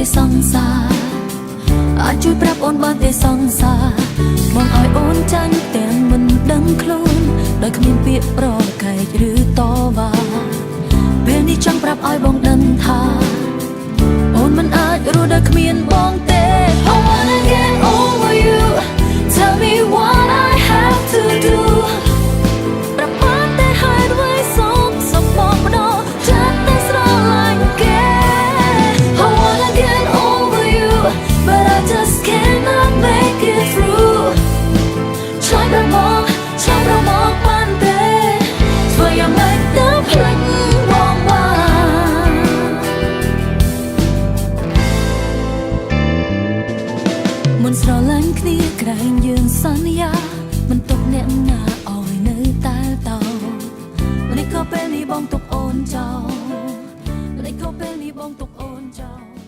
ទេសង្សារអាចជួយប្រាប់អូនបានទេសង្សារបងឲ្យអូនចាញ់ទាំងមិនដឹងខ្លួនដោយគ្មានពាក្យប្រកែកឬតវ៉ាពេលនេះចង់ប្រាប់ឲ្យបងដឹងថាអូនមិនអាចរស់ដោយគ្មានបងទេ I wanna get over you tell me what I have to do ប្រាប់បានតែហេតុអ្វីសុំបងម្ដងចាត់តែស្រឡាញ់គេ I wanna get over you but I just cannot make it through ឆ្លើយប្រមងបានទេធ្វើយ៉ាងម៉េចទៅភ្លេចបងបានមិនស្រឡាញ់គ្នាក្រែងយើងសន្យាមិនទុកអ្នកណាឲ្យនៅតែតោនេះក៏ពេលនេះបងទុកអូនចោលនេះក៏ពេលនេះបងទុកអូនចោល